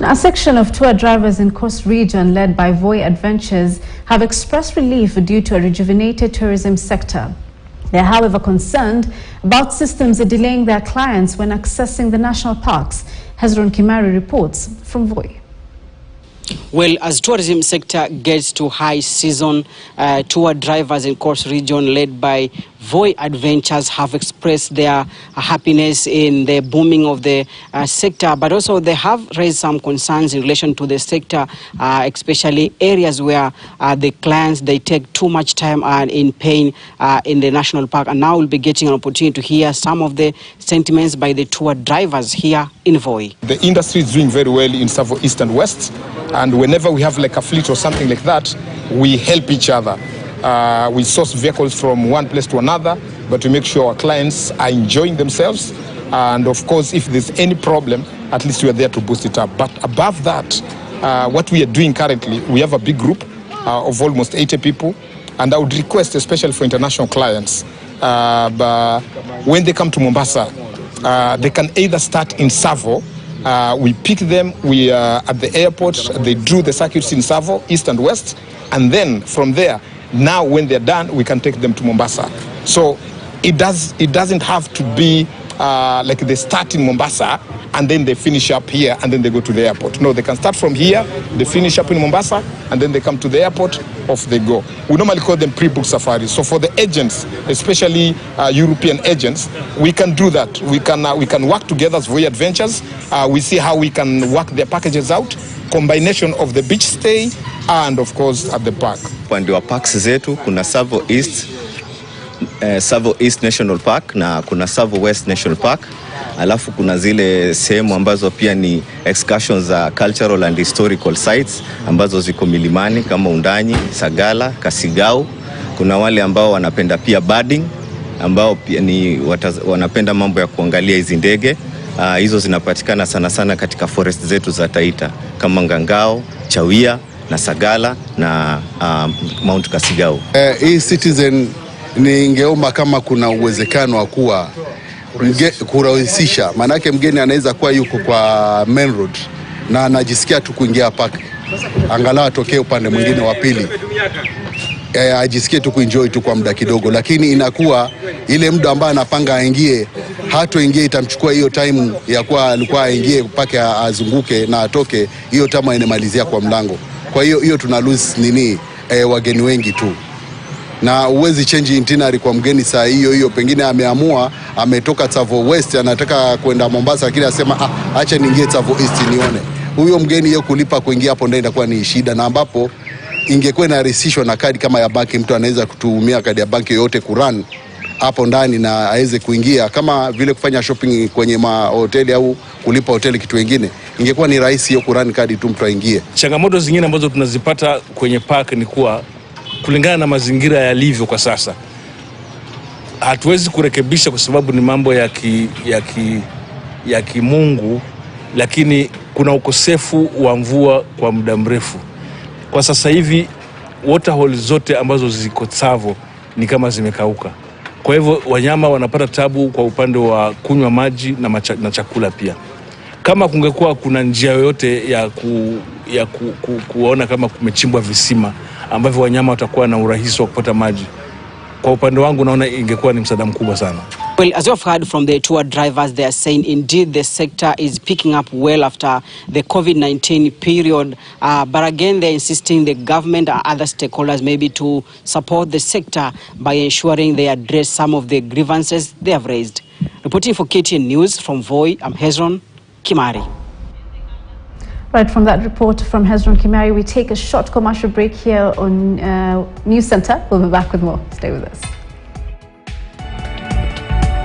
A section of tour drivers in Coast Region led by Voi Adventures have expressed relief due to a rejuvenated tourism sector. They are, however, concerned about systems delaying their clients when accessing the national parks. Hezron Kimari reports from Voi. Well, as tourism sector gets to high season, tour drivers in Coast Region led by Voi Adventures have expressed their happiness in the booming of the sector, but also they have raised some concerns in relation to the sector, especially areas where the clients, they take too much time in paying in the national park. And now we'll be getting an opportunity to hear some of the sentiments by the tour drivers here in Voi. The industry is doing very well in Savo East and West, and whenever we have like a fleet or something like that, we help each other. We source vehicles from one place to another, but we make sure our clients are enjoying themselves. And of course, if there's any problem, at least we are there to boost it up. But above that, what we are doing currently, we have a big group of almost 80 people. And I would request, especially for international clients, when they come to Mombasa, they can either start in Savo. We pick them, we at the airport, they do the circuits in Savo, East and West. And then from there, now when they're done, we can take them to Mombasa. So it doesn't have to be like they start in Mombasa and then they finish up here and then they go to the airport. No, they can start from here, they finish up in Mombasa, and then they come to the airport, off they go. We normally call them pre-book safaris. So for the agents, especially European agents, we can do that. We can work together as Voi Adventures. We see how we can work their packages out, combination of the beach stay and of course at the park. Upande wa parks zetu kuna Savo East National Park na kuna Savo West National Park. Alafu kuna zile sehemu ambazo pia ni excursions za cultural and historical sites ambazo ziko milimani kama Undanyi, Sagala, Kasigau. Kuna wale ambao wanapenda pia birding, ambao pia ni wanapenda mambo ya kuangalia hizi ndege. Hizo zinapatikana sana sana katika forest zetu za Taita kama Ngangao, Chawia na Sagala na Mount Kasigau. Hii Citizen ningeomba kama kuna uwezekano wa kuwa kurahisisha, manake mgeni anaweza kuwa yuko kwa main road na anajisikia tu kuingia park, angalau atokee upande mwingine wa pili, ajisikie tu kuenjoy tu kwa muda kidogo, lakini inakuwa ile muda ambao anapanga aingie, hatoingie, itamchukua hiyo time ya kuwa alikuwa aingie mpaka azunguke na atoke, hiyo tama inamalizia kwa mlango. Kwa hiyo tuna lose wageni wengi tu. Na uwezi change itinerary kwa mgeni saa hiyo, pengine ameamua ametoka Savo West anataka kwenda Mombasa, lakini asema acha niingie Savo East nione. Huyo mgeni yeye kulipa kuingia hapo ndio inakuwa ni shida, na ambapo ingekuwa inarisishwa na kadi kama ya banki, mtu anaweza kutumia kadi ya banki yote kurun hapo ndani na aweze kuingia, kama vile kufanya shopping kwenye mahoteli au kulipa hoteli kitu kingine. Ingekuwa ni rahisi hiyo kurun kadi tu mtu aingie. Changamoto zingine ambazo tunazipata kwenye park ni kuwa kulingana na mazingira yalivyo kwa sasa, hatuwezi kurekebisha kwa sababu ni mambo ya kimungu, lakini kuna ukosefu wa mvua kwa muda mrefu. Kwa sasa hivi waterholes zote ambazo ziko Savo ni kama zimekauka. Kwa hivyo wanyama wanapata tabu kwa upande wa kunywa maji na chakula pia. Kama kungekuwa kuna njia yoyote ya kuona kama kumechimbwa visima ambavyo wanyama watakuwa na urahisi wa kupata maji, kwa upande wangu naona ingekuwa ni msaada mkubwa sana. Well, as you've heard from the tour drivers, they are saying indeed the sector is picking up well after the COVID-19 period. But again, they're insisting the government or other stakeholders maybe to support the sector by ensuring they address some of the grievances they have raised. Reporting for KTN News from Voi, I'm Hezron Kimari. Right, from that report from Hezron Kimari, we take a short commercial break here on News Center. We'll be back with more. Stay with us.